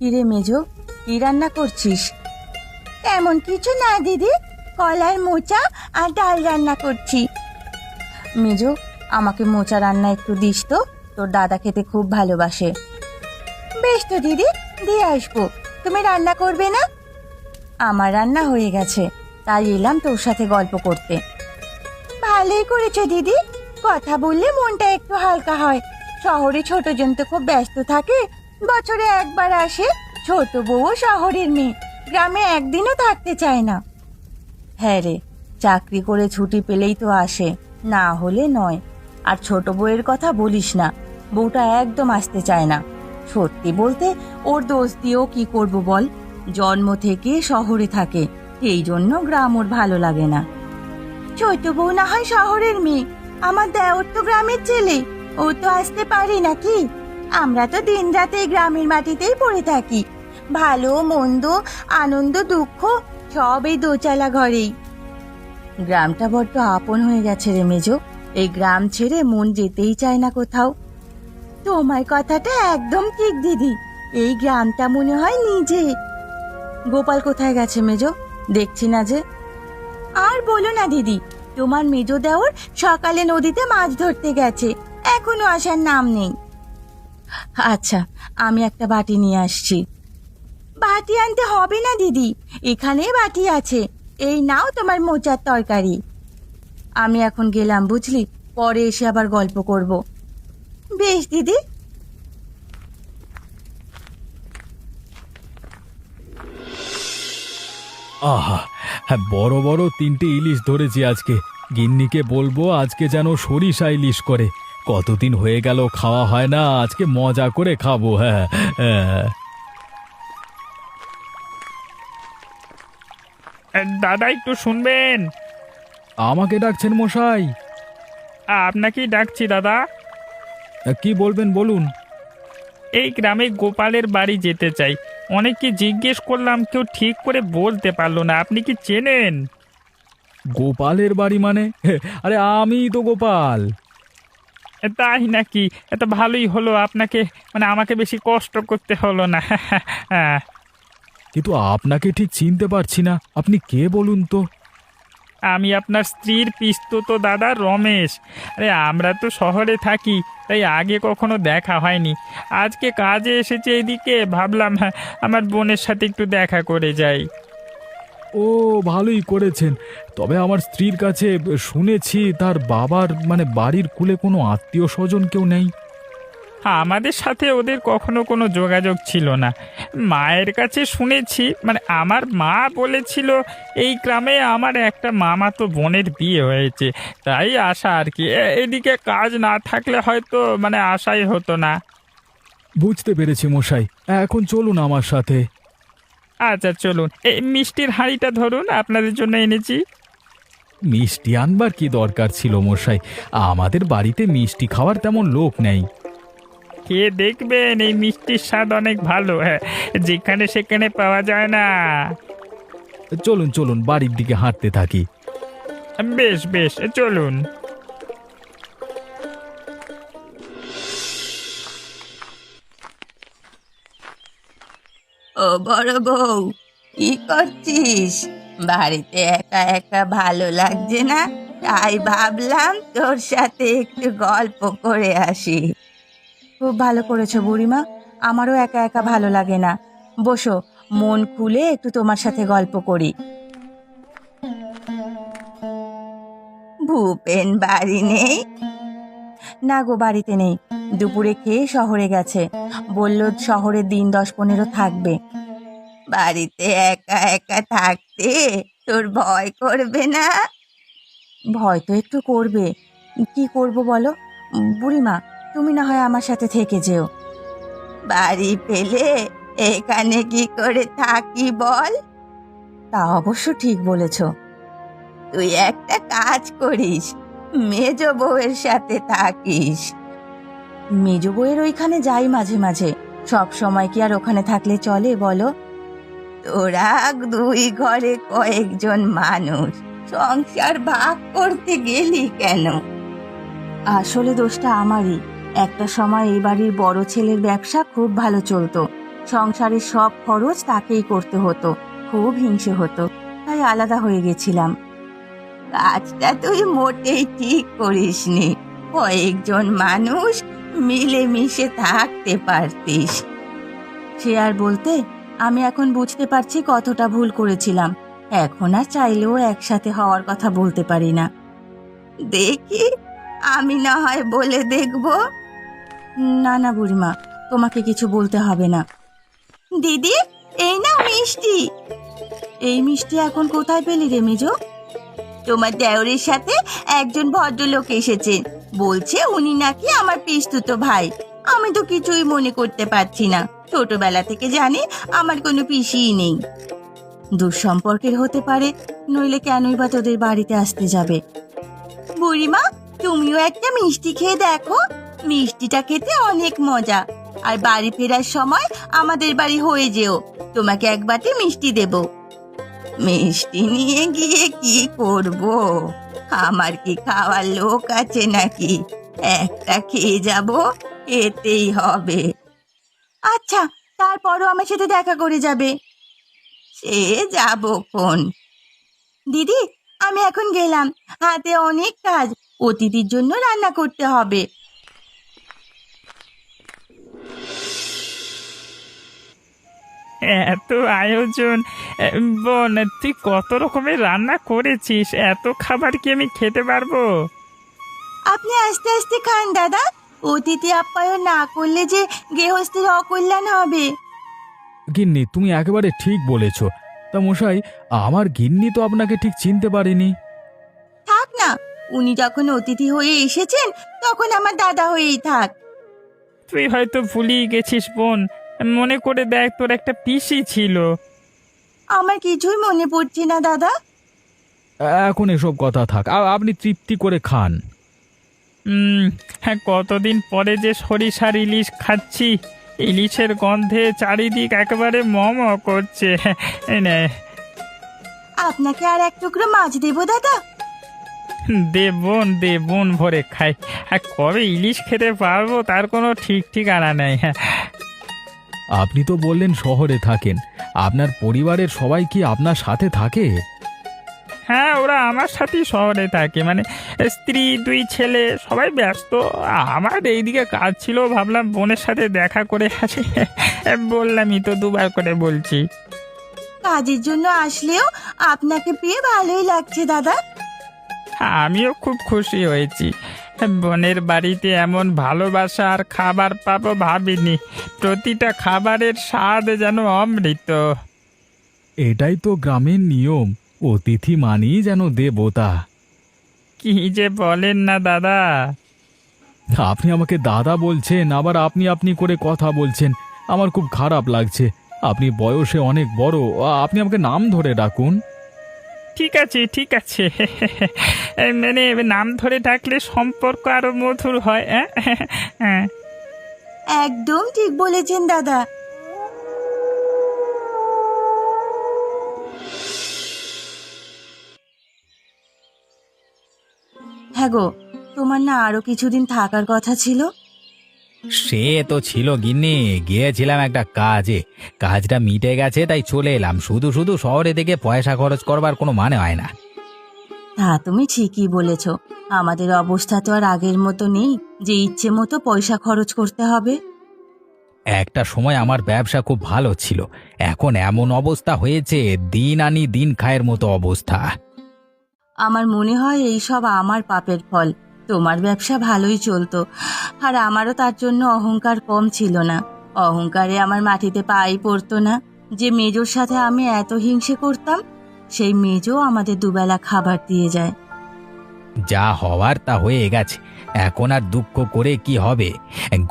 কিরে মেজো, কি রান্না করছিস? তেমন কিছু না দিদি, কলার মোচা আর ডাল রান্না করছি। মেজো, আমাকে মোচা রান্না একটু দিস তো, তোর দাদা খেতে খুব ভালোবাসে। বেশ তো দিদি, দিয়ে আসবো। তুমি রান্না করবে না? আমার রান্না হয়ে গেছে, তাই এলাম তোর সাথে গল্প করতে। ভালোই করেছো দিদি, কথা বললে মনটা একটু হালকা হয়। শহরে ছোটজন তো খুব ব্যস্ত থাকে, বছরে একবার আসে। ছোট বউ শহরের মেয়ে, গ্রামে একদিনও থাকতে চায় না। হ্যাঁ রে, চাকরি করে ছুটি পেলেই তো আসে, না হলে নয়। আর ছোট বউয়ের কথা বলিস না, বউটা একদম আসতে চায় না। সত্যি বলতে ওর দোষ দিয়েও কি করব বল, জন্ম থেকে শহরে থাকে, এই জন্য গ্রাম ওর ভালো লাগে না। ছোট বউ না হয় শহরের মেয়ে, আমার দেওর তো গ্রামের ছেলে, ও তো আসতে পারে নাকি? আমরা তো দিন রাতে গ্রামের মাটিতেই পড়ে থাকি, ভালো মন্দ আনন্দ দুঃখ সব এই দোচালা ঘরেই। গ্রামটা বড্ড আপন হয়ে গেছে রে মেজো, এই গ্রাম ছেড়ে মন যেতেই চায় না কোথাও। তোমার কথাটা একদম ঠিক দিদি, এই গ্রামটা মনে হয় নিজে। গোপাল কোথায় গেছে মেজো, দেখছি না যে। আর বলো না দিদি, তোমার মেজো দেওর সকালে নদীতে মাছ ধরতে গেছে, এখনো আসার নাম নেই। আচ্ছা, আমি একটা বাটি নিয়ে আসছি। বাটি আনতে হবে না দিদি, এখানে বাটি আছে, এই নাও তোমার মোচার তরকারি। আমি এখন গেলাম বুঝলি, পরে এসে আবার গল্প করব। বেশ দিদি। আহা, হ্যাঁ, বড় বড় 3টে ইলিশ ধরেছি আজকে। গিন্নিকে বলবো আজকে যেন সরিষা ইলিশ করে। কতদিন হয়ে গেল খাওয়া হয় না, আজকে মজা করে খাবো। হ্যাঁ, হ্যাঁ। দাদা একটু শুনবেন। আমাকে ডাকছেন মশাই? আপনাকেই ডাকছি দাদা। কি বলবেন বলুন। এই গ্রামে গোপালের বাড়ি যেতে চাই, অনেককে জিজ্ঞেস করলাম, কেউ ঠিক করে বলতে পারলো না। আপনি কি চেনেন? গোপালের বাড়ি মানে? আরে আমি তো গোপাল। তাই নাকি? এত ভালোই হলো, আপনাকে মানে আমাকে বেশি কষ্ট করতে হলো না। হ্যাঁ, কিন্তু আপনাকে ঠিক চিনতে পারছি না, আপনি কে বলুন তো? আমি আপনার স্ত্রীর পিস্তুত দাদা রমেশ। আরে আমরা তো শহরে থাকি, তাই আগে কখনো দেখা হয়নি। আজকে কাজে এসেছে এদিকে, ভাবলাম হ্যাঁ আমার বোনের সাথে একটু দেখা করে যাই। ও, ভালোই করেছেন। তবে আমার স্ত্রীর কাছে শুনেছি তার বাবার মানে বাড়ির কুলে কোনো আত্মীয় স্বজন কেউ নেই। আমাদের সাথে ওদের কখনো কোনো যোগাযোগ ছিল না। মায়ের কাছে শুনেছি, মানে আমার মা বলেছিল এই গ্রামে আমার একটা মামাতো বোনের বিয়ে হয়েছে, তাই আসা আর কি। এদিকে কাজ না থাকলে হয়তো মানে আশাই হতো না। বুঝতে পেরেছি মশাই, এখন চলুন আমার সাথে। আচ্ছা চলুন, এই মিষ্টির হাঁড়িটা ধরুন, আপনাদের জন্য এনেছি। মিষ্টি আনবার কি দরকার ছিল মশাই? আমাদের বাড়িতে মিষ্টি খাওয়ার তেমন লোক নেই। খেয়ে দেখবেন, এই মিষ্টির স্বাদ অনেক ভালো, হ্যাঁ, যেখানে সেখানে পাওয়া যায় না। চলুন চলুন, বাড়ির দিকে হাঁটতে থাকি। বেশ বেশ, চলুন। ও বড় বউ, কি করছিস? বাড়িতে একা একা ভালো লাগছে না, তাই ভাবলাম তোর সাথে একটু গল্প করে আসি। খুব ভালো করেছো বুড়িমা, আমারও একা একা ভালো লাগে না। বসো, মন খুলে একটু তোমার সাথে গল্প করি। ভূপেন বাড়ি নেই? না গো, বাড়িতে নেই। দুপুরে খেয়ে শহরে গেছে, বলল শহরে দিন 10-15 থাকবে। বাড়িতে একা একা থাকতে তোর ভয় করবে না? ভয় তো একটু করবে, কি করব বলো। বুড়িমা, তুমি না হয় আমার সাথে থেকে যেও। বাড়ি পেলে এখানে কি করে থাকি বল? তা অবশ্য ঠিক বলেছ। তুই একটা কাজ করিস, মেজ বউয়ের সাথে থাকিস। মেজ বউয়ের ওইখানে যাই মাঝে মাঝে, সব সময় কি আর ওখানে থাকলে চলে বলো? তোরা 2 ঘরে কয়েকজন মানুষ, সংসার ভাগ করতে গেলি কেন? আসলে দোষটা আমারই। একটা সময় এই বাড়ির বড় ছেলের ব্যবসা খুব ভালো চলতো, সংসারের সব খরচ তাকেই করতে হতো। খুব হিংসে হতো, তাই আলাদা হয়ে গেছিলাম। কাজটা তুই মোটেই ঠিক করিসনি। কয়েকজন মানুষ মিলেমিশে থাকতে পারতিস। সে আর বলতে, আমি এখন বুঝতে পারছি কতটা ভুল করেছিলাম। এখন আর চাইলেও একসাথে হওয়ার কথা বলতে পারি না। দেখি, আমি না হয় বলে দেখব। না না বুড়িমা, তোমাকে কিছু বলতে হবে না। দিদি, এই না মিষ্টি। এই মিষ্টি এখন কোথায় পেলি রে মেজো? তোমার দেওরের সাথে একজন ভদ্রলোক এসেছেন, বলছে উনি নাকি আমার পিসতুতো ভাই। আমি তো কিছুই মনে করতে পারছি না। ছোটবেলা থেকে জানি আমার কোনো পিসিই নেই। দুঃসম্পর্কের হতে পারে, নইলে কেনই বা তোদের বাড়িতে আসতে যাবে। বুড়িমা, তুমিও একটা মিষ্টি খেয়ে দেখো। মিষ্টিটা খেতে অনেক মজা। আর বাড়ি ফেরার সময় আমাদের বাড়ি হয়ে যেও, তোমাকে এক বাটি মিষ্টি দেব। মিষ্টি নিয়ে গিয়ে কি করব? আমার কি খাওয়ার লোক আছে নাকি? একটা খেয়ে যাব, এতেই হবে। আচ্ছা, তারপরও আমার সাথে দেখা করে যাবে। সে যাব কোন। দিদি, আমি এখন গেলাম, হাতে অনেক কাজ। অতিথির জন্য রান্না করতে হবে। এত আয়োজন! বোন, তুই কত রকমের রান্না করেছিস? এত খাবার কি আমি খেতে পারবো? আপনি আস্তে আস্তে খান দাদা। অতিথি আপ্যায়ন না করলে যে গৃহস্থের অকল্যাণ হবে। গিন্নি, তুমি একেবারে ঠিক বলেছ। তা মশাই, আমার গিন্নি তো আপনাকে ঠিক চিনতে পারেনি। থাক না, উনি যখন অতিথি হয়ে এসেছেন তখন আমার দাদা হয়েই থাক। তুই হয়তো ভুলিয়ে গেছিস বোন। মনে করে দেখ, তোর একটা পিসি ছিল। আমার কিছুই মনে পড়ছে না দাদা। এখন এসব কথা থাক, আপনি তৃপ্তি করে খান। হ্যাঁ, কতদিন পরে যে সরিষার ইলিশ খাচ্ছি। ইলিশের গন্ধে চারিদিক একেবারে মম করছে। এই নে। আপনাকে আর এক টুকরো মাছ দেবো দাদা? দে বোন, ভরে খাই। আর কবে ইলিশ খেতে পারবো তার কোনো ঠিক ঠিকানা নেই। আপনি তো বললেন শহরে থাকেন, আপনার পরিবারের সবাই কি আপনার সাথে থাকে? হ্যাঁ, ওরা আমার সাথেই শহরে থাকে। মানে স্ত্রী, 2 ছেলে, সবাই ব্যস্ত। আমার এইদিকে কাজ ছিল, ভাবলাম বোনের সাথে দেখা করে আসি। বললামই তো, 2বার করে বলছি। কাজের জন্য আসলেও আপনাকে পেয়ে ভালোই লাগছে দাদা। আমিও খুব খুশি হয়েছি। বোনের বাড়িতে এমন ভালোবাসা আর খাবার পাবো ভাবিনি। প্রতিটা খাবারের স্বাদ যেন অমৃত। এটাই তো গ্রামের নিয়ম, অতিথি মানেই যেন দেবতা। কি যে বলেন না দাদা! আপনি আমাকে দাদা বলছেন, আবার আপনি আপনি করে কথা বলছেন। আমার খুব খারাপ লাগছে। আপনি বয়সে অনেক বড়, আপনি আমাকে নাম ধরে ডাকুন। ঠিক আছে, ঠিক আছে। মানে নাম ধরে ডাকলে সম্পর্ক আরো মধুর হয়। হ্যাঁ। একদম ঠিক বলেছেন দাদা। হ্যাঁ গো, তোমার না আরো কিছুদিন থাকার কথা ছিল? সে তো ছিল গিন্নি, গিয়েছিলাম একটা কাজে। কাজটা মিটে গেছে তাই চলে এলাম। শুধু শুধু শহরে থেকে পয়সা খরচ করবার কোনো মানে হয় না। তা তুমি ঠিকই বলেছ। আমাদের অবস্থা তো আর আগের মতো নেই যে ইচ্ছে মতো পয়সা খরচ করতে হবে। একটা সময় আমার ব্যবসা খুব ভালো ছিল, এখন এমন অবস্থা হয়েছে, দিন আনি দিন খায়ের মতো অবস্থা। আমার মনে হয় এই সব আমার পাপের ফল। তোমার ব্যবসা ভালোই চলতো, আর আমারও তার জন্য অহংকার কম ছিল না। অহংকারে আমার মাটিতে পাই পড়তো না। যে মেজোর সাথে আমি এত হিংসে করতাম, সেই মেজো আমাদের দুবেলা খাবার দিয়ে যায়। যা হওয়ার তা হয়ে গেছে, এখন আর দুঃখ করে কি হবে।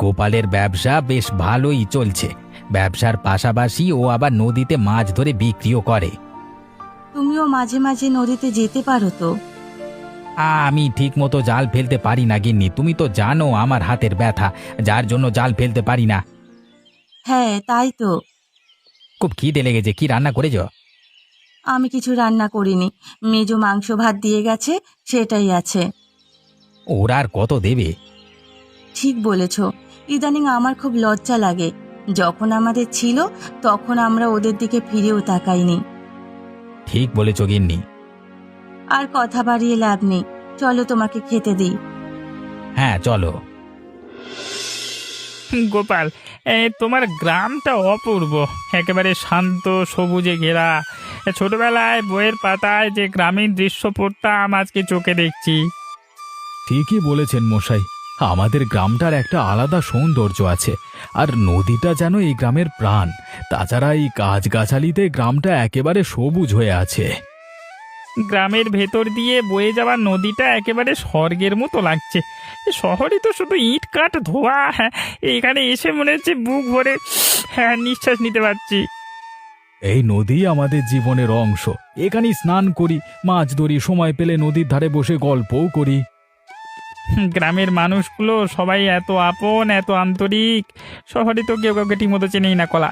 গোপালের ব্যবসা বেশ ভালোই চলছে। ব্যবসার পাশাপাশি ও আবার নদীতে মাছ ধরে বিক্রিও করে। তুমিও মাঝে মাঝে নদীতে যেতে পারো তো। আমি ঠিক মতো জাল ফেলতে পারি না গিন্নি, তুমি তো জানো আমার হাতের ব্যথা, যার জন্য জাল ফেলতে পারি না। হ্যাঁ, তাই তো। খুব খিদে লেগেছে, কি রান্না করেছ? আমি কিছু রান্না করিনি, মেজো মাংস ভাত দিয়ে গেছে, সেটাই আছে। ওরা আর কত দেবে? ঠিক বলেছ। ইদানিং আমার খুব লজ্জা লাগে। যখন আমাদের ছিল তখন আমরা ওদের দিকে ফিরেও তাকাইনি। ঠিক বলেছ গিন্নি। আর কথা বাড়িয়ে লাভ নেই, চলো তোমাকে খেতে দিই। হ্যাঁ চলো। গোপাল, তোমার গ্রামটা অপূর্ব, একেবারে শান্ত সবুজে ঘেরা। ছোটবেলায় বইয়ের পাতায় যে গ্রামীণ দৃশ্য পড়তাম আজকে চোখে দেখছি। ঠিকই বলেছেন মশাই, আমাদের গ্রামটার একটা আলাদা সৌন্দর্য আছে। আর নদীটা যেন এই গ্রামের প্রাণ। তাছাড়া এই গাছগাছালিতে গ্রামটা একেবারে সবুজ হয়ে আছে। গ্রামের ভেতর দিয়ে বয়ে যাওয়া নদীটা একেবারে স্বর্গের মতো লাগছে। শহরে তো শুধু ইট কাঠ ধোয়া, এখানে এসে মনে হচ্ছে বুক ভরে নিঃশ্বাস নিতে পারছি। এই নদী আমাদের জীবনের অংশ। এখানেই স্নান করি, মাছ ধরি, সময় পেলে নদীর ধারে বসে গল্পও করি। গ্রামের মানুষগুলো সবাই এত আপন, এত আন্তরিক। শহরে তো কেউ কাউকে ঠিকমতো চেনেই না কলা।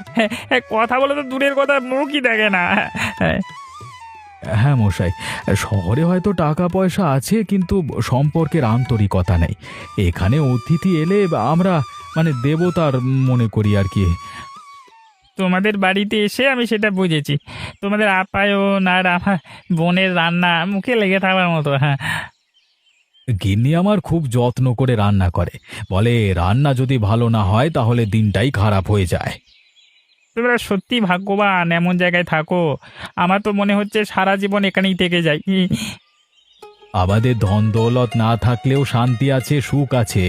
কথা বলে তো দূরের কথা, মুখই দেখে না। হ্যাঁ মশাই, শহরে হয়তো টাকা পয়সা আছে কিন্তু সম্পর্কের আন্তরিকতা নেই। এখানে অতিথি এলে আমরা দেবতার মনে করি আর কি। তোমাদের বাড়িতে এসে আমি সেটা বুঝেছি। তোমাদের আপ্যায়ন আর আমার বোনের রান্না মুখে লেগে থাকার মতো। হ্যাঁ, গিন্নি আমার খুব যত্ন করে রান্না করে, বলে রান্না যদি ভালো না হয় তাহলে দিনটাই খারাপ হয়ে যায়। তোমরা সত্যি ভাগ্যবান, এমন জায়গায় থাকো। আমার তো মনে হচ্ছে সারা জীবন এখানেই থেকে যাই। আমাদের ধন দৌলত না থাকলেও শান্তি আছে, সুখ আছে।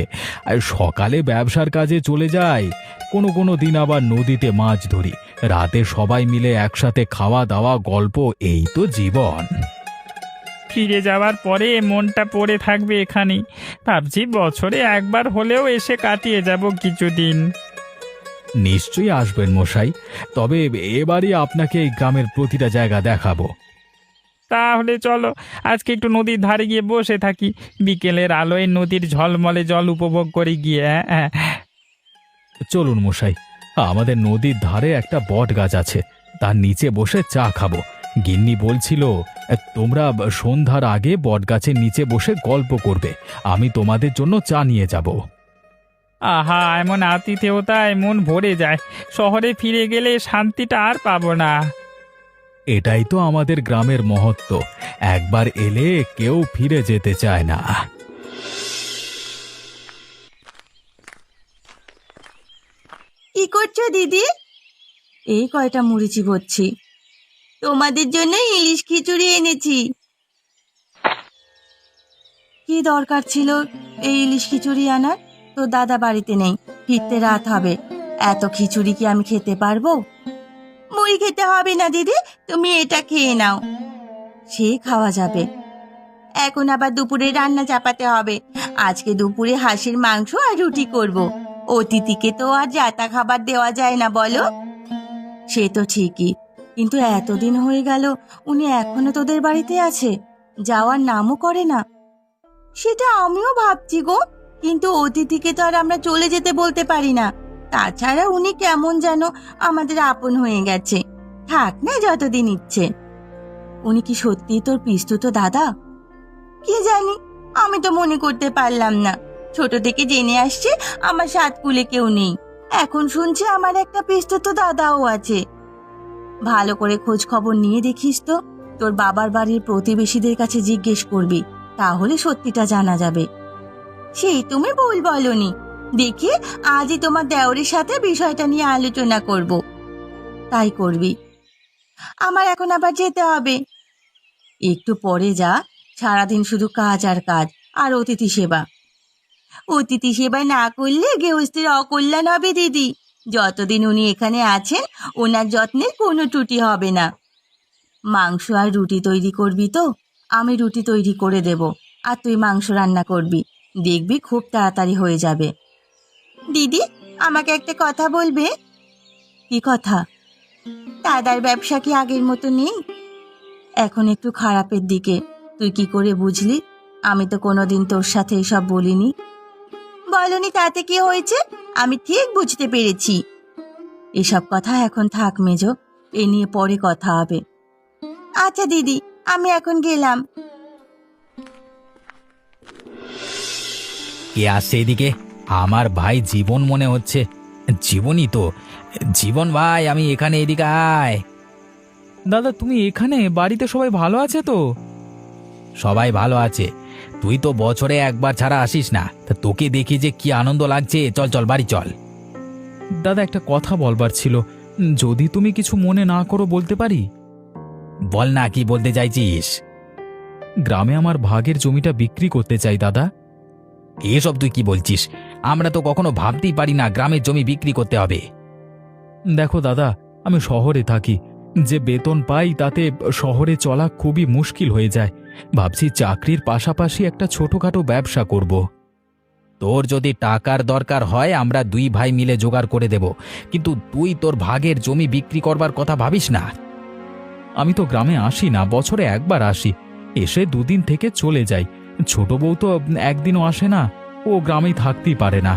আর সকালে ব্যবসার কাজে চলে যাই, কোনো কোনো দিন আবার নদীতে মাছ ধরি, রাতে সবাই মিলে একসাথে খাওয়া দাওয়া, গল্প, এই তো জীবন। ফিরে যাওয়ার পরে মনটা পড়ে থাকবে এখানেই। ভাবছি বছরে একবার হলেও এসে কাটিয়ে যাব কিছুদিন। নিশ্চয়ই আসবেন মশাই, তবে এবারই আপনাকে এই গ্রামের প্রতিটা জায়গা দেখাবো। তাহলে চলো আজকে একটু নদীর ধারে গিয়ে বসে থাকি, বিকেলের আলোয় নদীর ঝলমলে জল উপভোগ করে গিয়ে। হ্যাঁ, চলুন মশাই, আমাদের নদীর ধারে একটা বট গাছ আছে, তার নিচে বসে চা খাবো। গিন্নি বলছিল তোমরা সন্ধ্যার আগে বট গাছের নিচে বসে গল্প করবে, আমি তোমাদের জন্য চা নিয়ে যাব। আহা, এমন আতিথেয়তায় মন ভরে যায়। শহরে ফিরে গেলে শান্তিটা আর পাবো না। এটাই তো আমাদের গ্রামের মহত্ব, একবার এলে কেউ ফিরে যেতে চায় না। কি করছো দিদি? এই কয়টা মুড়ি চিবোচ্ছি। তোমাদের জন্য ইলিশ খিচুড়ি এনেছি। কি দরকার ছিল এই ইলিশ খিচুড়ি আনার? তো দাদা বাড়িতে নেই, ফিরতে রাত হবে। এত খিচুড়ি কি আমি খেতে পারবো? মুড়ি খেতে হবে না দিদি, তুমি এটা খেয়ে নাও। সে খাওয়া যাবে। এখন আবার দুপুরে রান্না চাপাতে হবে। আজকে দুপুরে হাঁসের মাংস আর রুটি করব। অতিথিকে তো আর জাতা খাবার দেওয়া যায় না বলো। সে তো ঠিকই, কিন্তু এতদিন হয়ে গেল উনি এখনো তোদের বাড়িতে আছে, যাওয়ার নামও করে না। সেটা আমিও ভাবছি গো, কিন্তু অতিথিকে তো আর আমরা চলে যেতে বলতে পারি না। তাছাড়া উনি কেমন যেন আমাদের আপন হয়ে গেছে। থাক না যতদিন ইচ্ছে। উনি কি সত্যি তোর পিস্তুত দাদা? কি জানি, আমি তো মনে করতে পারলাম না। ছোট থেকে জেনে আসছে আমার সাত কুলে কেউ নেই, এখন শুনছি আমার একটা পিস্তুত দাদাও আছে। ভালো করে খোঁজ খবর নিয়ে দেখিস তো, তোর বাবার বাড়ির প্রতিবেশীদের কাছে জিজ্ঞেস করবি, তাহলে সত্যিটা জানা যাবে। সেই তুমি ভুল বলনি। দেখি আজই তোমার দেওরের সাথে বিষয়টা নিয়ে আলোচনা করব। তাই করবি। আমার এখন আবার যেতে হবে। একটু পরে যা, সারাদিন শুধু কাজ আর কাজ আর অতিথি সেবা। অতিথি সেবা না করলে গৃহস্থের অকল্যাণ হবে দিদি। যতদিন উনি এখানে আছেন ওনার যত্নের কোনো ত্রুটি হবে না। মাংস আর রুটি তৈরি করবি তো? আমি রুটি তৈরি করে দেব, আর তুই মাংস রান্না করবি। দেখবি খুব তাড়াতাড়ি হয়ে যাবে। দিদি, আমাকে একটা কথা বলবে? কি কথা? দাদার ব্যবসা কি আগের মতো নেই? এখন একটু খারাপের দিকে। তুই কি করে বুঝলি? আমি তো কোনোদিন তোর সাথে এসব বলিনি। বলনি তাতে কি হয়েছে? আমি ঠিক বুঝতে পেরেছি। এসব কথা এখন থাক মেজো, এ নিয়ে পরে কথা হবে। আচ্ছা দিদি, আমি এখন গেলাম। কে আসছে এদিকে? আমার ভাই জীবন মনে হচ্ছে। জীবনই তো। জীবন ভাই, আমি এখানে, এদিকে আয়। দাদা তুমি এখানে? বাড়িতে সবাই ভালো আছে তো? সবাই ভালো আছে। তুই তো বছরে একবার ছাড়া আসিস না, তা তোকে দেখি যে কি আনন্দ লাগছে। চল চল, বাড়ি চল। দাদা একটা কথা বলবার ছিল, যদি তুমি কিছু মনে না করো বলতে পারি? বল না, কি বলতে চাইছিস? গ্রামে আমার ভাগের জমিটা বিক্রি করতে চাই দাদা। এসব তুই কি বলছিস? আমরা তো কখনো ভাবতেই পারি না গ্রামের জমি বিক্রি করতে হবে। দেখো দাদা, আমি শহরে থাকি, যে বেতন পাই তাতে শহরে চলা খুবই মুশকিল হয়ে যায়। ভাবছি চাকরির পাশাপাশি একটা ছোটখাটো ব্যবসা করব। তোর যদি টাকার দরকার হয় আমরা দুই ভাই মিলে জোগাড় করে দেব, কিন্তু তুই তোর ভাগের জমি বিক্রি করবার কথা ভাবিস না। আমি তো গ্রামে আসি না, বছরে একবার আসি, এসে দুদিন থেকে চলে যাই। ছোট বউ তো একদিনও আসে না, ও গ্রামেই থাকতেই পারে না।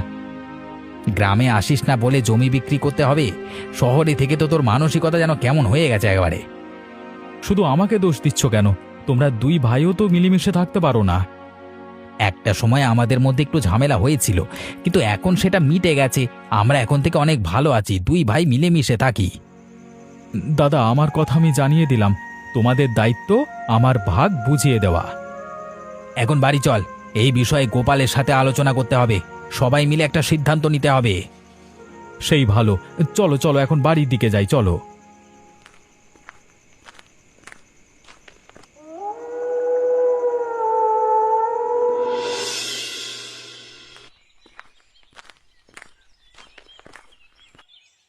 গ্রামে আসিস না বলে জমি বিক্রি করতে হবে? শহরে থেকে তো তোর মানসিকতা যেন কেমন হয়ে গেছে একেবারে। শুধু আমাকে দোষ দিচ্ছ কেন? তোমরা দুই ভাইও তো মিলেমিশে থাকতে পারো না? একটা সময় আমাদের মধ্যে একটু ঝামেলা হয়েছিল, কিন্তু এখন সেটা মিটে গেছে। আমরা এখন থেকে অনেক ভালো আছি, দুই ভাই মিলেমিশে থাকি। দাদা আমার কথা আমি জানিয়ে দিলাম, তোমাদের দায়িত্ব আমার ভাগ বুঝিয়ে দেওয়া। এখন বাড়ি চল, এই বিষয়ে গোপালের সাথে আলোচনা করতে হবে। সবাই মিলে একটা সিদ্ধান্ত নিতে হবে। সেই ভালো, চলো চলো এখন বাড়ির দিকে যাই, চলো।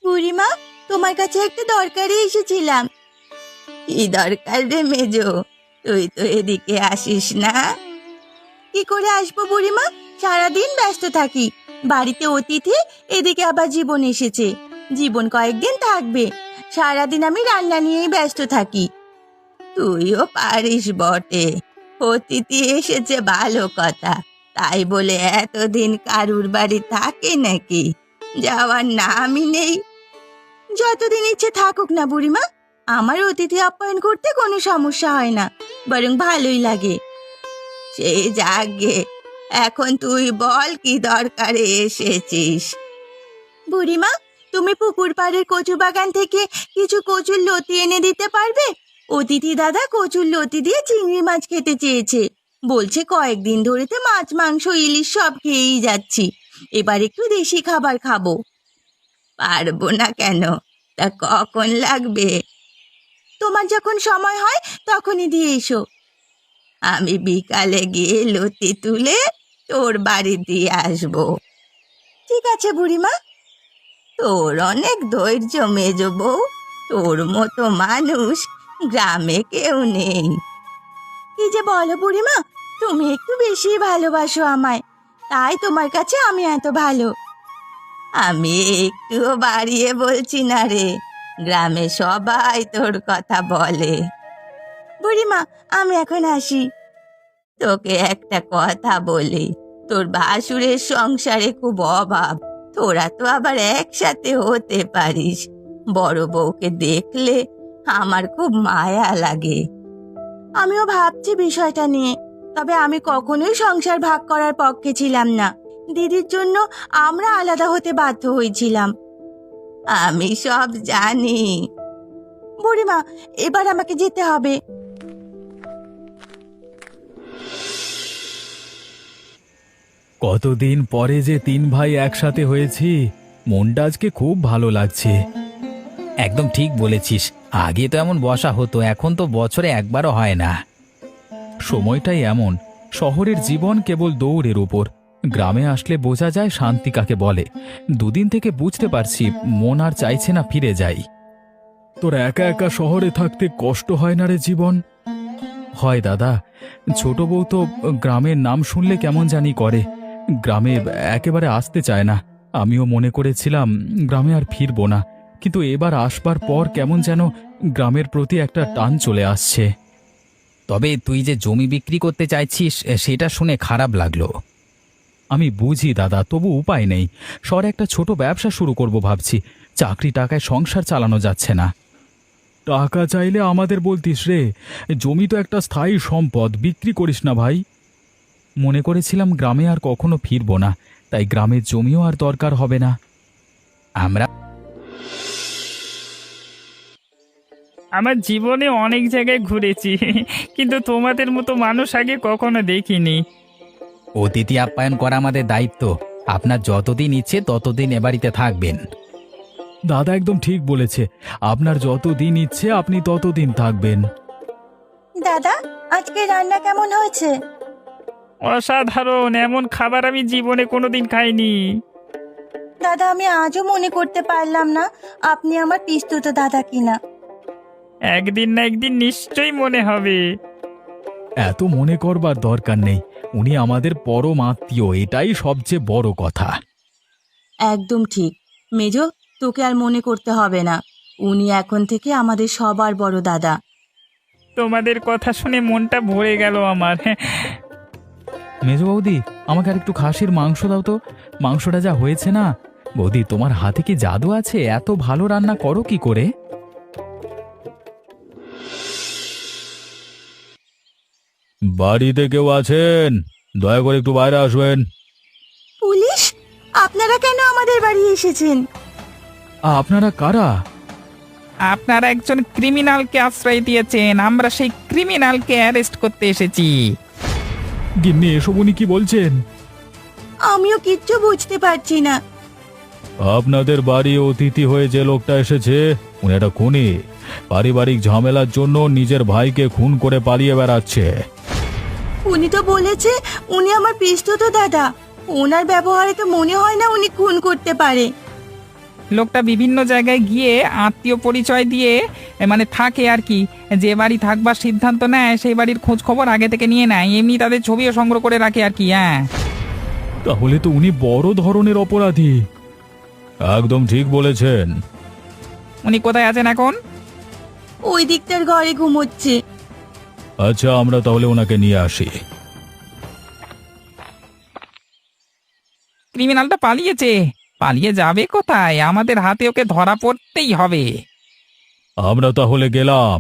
বুড়িমা, তোমার কাছে একটা দরকারে এসেছিলাম। কি দরকার রে মেজো? তুই তো এদিকে আসিস না। কি করে আসবো বুড়িমা, সারাদিন ব্যস্ত থাকি। বাড়িতে অতিথি, এদিকে আবার জীবন এসেছে। জীবন কয়েকদিন থাকবে, সারাদিন আমি রান্না নিয়েই ব্যস্ত থাকি। তুইও পারিস বটে, অতিথি এসেছে ভালো কথা, তাই বলে এতদিন কারুর বাড়ি থাকে নাকি? যাওয়ার নামই নেই। যতদিন ইচ্ছে থাকুক না বুড়িমা, আমার অতিথি আপ্যায়ন করতে কোনো সমস্যা হয় না, বরং ভালোই লাগে। সে যাগে, এখন তুই বল কি দরকারে এসেছিস? বুড়িমা, তুমি পুকুর পাড়ের কচু বাগান থেকে কিছু কচুর লতি এনে দিতে পারবে? অতিথি দাদা কচুর লতি দিয়ে চিংড়ি মাছ খেতে চেয়েছে। বলছে কয়েকদিন ধরে তো মাছ মাংস ইলিশ সব খেয়েই যাচ্ছি, এবার একটু দেশি খাবার খাবো। পারবো না কেন? তা কখন লাগবে? তোমার যখন সময় হয় তখনই দিয়ে এসো। আমি বিকালে গিয়ে লতি তুলে তোর বাড়ি দিয়ে আসবো। ঠিক আছে বুড়িমা। তোর অনেক ধৈর্য মেজো বউ, তোর মতো মানুষ গ্রামে কেউ নেই। কি যে বলো বুড়িমা, তুমি একটু বেশি ভালোবাসো আমায়, তাই তোমার কাছে আমি এত ভালো। আমি একটুও বাড়িয়ে বলছি না রে, গ্রামে সবাই তোর কথা বলে। বুড়িমা, আমি এখন আসি। তোকে একটা কথা বলি, তোর ভাসুরের সংসারে খুব অভাব, তোরা তো আবার একসাথে হতে পারিস। বড় বউকে দেখলে আমার খুব মায়া লাগে। আমিও ভাবছি বিষয়টা নিয়ে, তবে আমি কখনোই সংসার ভাগ করার পক্ষে ছিলাম না। দিদির জন্য আমরা আলাদা হতে বাধ্য হয়েছিলাম। আমি সব জানি। বুড়িমা, এবার আমাকে যেতে হবে। কতদিন পরে যে তিন ভাই একসাথে হয়েছি, মনটা আজকে খুব ভালো লাগছে। একদম ঠিক বলেছিস, আগে তো এমন বসা হতো, এখন তো বছরে একবারও হয় না। সময়টাই এমন, শহরের জীবন কেবল দৌড়ের উপর। গ্রামে আসলে বোঝা যায় শান্তি কাকে বলে। দুদিন থেকে বুঝতে পারছি মন আর চাইছে না ফিরে যাই। তোর একা একা শহরে থাকতে কষ্ট হয় না রে জীবন? হয় দাদা, ছোট বউ তো গ্রামের নাম শুনলে কেমন জানি করে, গ্রামে একেবারে আসতে চায় না। আমিও মনে করেছিলাম গ্রামে আর ফিরবো না, কিন্তু এবার আসবার পর কেমন যেন গ্রামের প্রতি একটা টান চলে আসছে। তবে তুই যে জমি বিক্রি করতে চাইছিস সেটা শুনে খারাপ লাগলো। আমি বুঝি দাদা, তবু উপায় নেই। শহরে একটা ছোট ব্যবসা শুরু করব ভাবছি, চাকরি টাকায় সংসার চালানো যাচ্ছে না। টাকা চাইলে আমাদের বলতিস রে, জমি তো একটা স্থায়ী সম্পদ, বিক্রি করিস না ভাই। মনে করেছিলাম গ্রামে আর কখনো ফিরবো না, তাই গ্রামের জমিও আর দরকার হবে না। আমরা আমার জীবনে অনেক জায়গায় ঘুরেছি কিন্তু তোমাদের মতো মানুষ আগে কখনো দেখিনি। অতিথি আপ্যায়ন করা আমাদের দায়িত্ব। আপনার যতদিন ইচ্ছে ততদিন এ বাড়িতে থাকবেন। দাদা একদম ঠিক বলেছে, আপনার যত দিন ইচ্ছে আপনি ততদিন থাকবেন। দাদা, আজকে রান্না কেমন হয়েছে? অসাধারণ, এমন খাবার আমি জীবনে কোনোদিন খাইনি। দাদা, আমি আজও মনে করতে পারলাম না আপনি আমার পিস্তুত দাদা কিনা। একদিন না একদিন নিশ্চয়ই মনে হবে। এত মনে করবার দরকার নেই, উনি আমাদের পরম আত্মীয়, এটাই সবচেয়ে বড় কথা। একদম ঠিক মেজো, তোকে আর মনে করতে হবে না, উনি এখন থেকে আমাদের সবার বড় দাদা। তোমাদের কথা শুনে মনটা ভরে গেল আমার। মেজো বৌদি, আমাকে আর একটু খাসির মাংস দাও তো। মাংসটা যা হয়েছে না, বৌদি তোমার হাতে কি জাদু আছে? এত ভালো রান্না করো কি করে? বাড়িতে কেউ আছেন? দয়া করে একটু বাইরে আসবেন। পুলিশ? আপনারা কেন আমাদের বাড়ি এসেছেন? আপনারা কারা? আপনারা একজন ক্রিমিনালকে আশ্রয় দিয়েছেন, আমরা সেই ক্রিমিনালকে অ্যারেস্ট করতে এসেছি। গিন্নি, এসব উনি কি বলছেন? আমিও কিচ্ছু বুঝতে পারছি না। আপনাদের বাড়ি অতিথি হয়ে যে লোকটা এসেছে, উনি একটা খুনি। পারিবারিক ঝামেলার জন্য নিজের ভাইকে খুন করে পালিয়ে বেড়াচ্ছে। উনি তো বলেছে উনি আমার পিস্তুত দাদা, ওনার ব্যবহারে তো মনে হয় না উনি খুন করতে পারে। লোকটা বিভিন্ন জায়গায় গিয়ে আত্মীয় পরিচয় দিয়ে মানে থাকে আর কি, যে বাড়ি থাকবার সিদ্ধান্ত নেয় সেই বাড়ির খোঁজ খবর আগে থেকে নিয়ে নেয়, এমনি তাদের ছবিও সংগ্রহ করে রাখে আর কি। হ্যাঁ, তাহলে তো উনি বড় ধরনের অপরাধী। একদম ঠিক বলেছেন। উনি কোথায় আছেন এখন? ওই দিকটার ঘরে ঘুমোচ্ছে। আচ্ছা, আমরা তাহলে ওনাকে নিয়ে আসি। ক্রিমিনালটা পালিয়েছে। পালিয়ে যাবে কোথায়? আমাদের হাতে ওকে ধরা পড়তেই হবে। আমরা তাহলে গেলাম।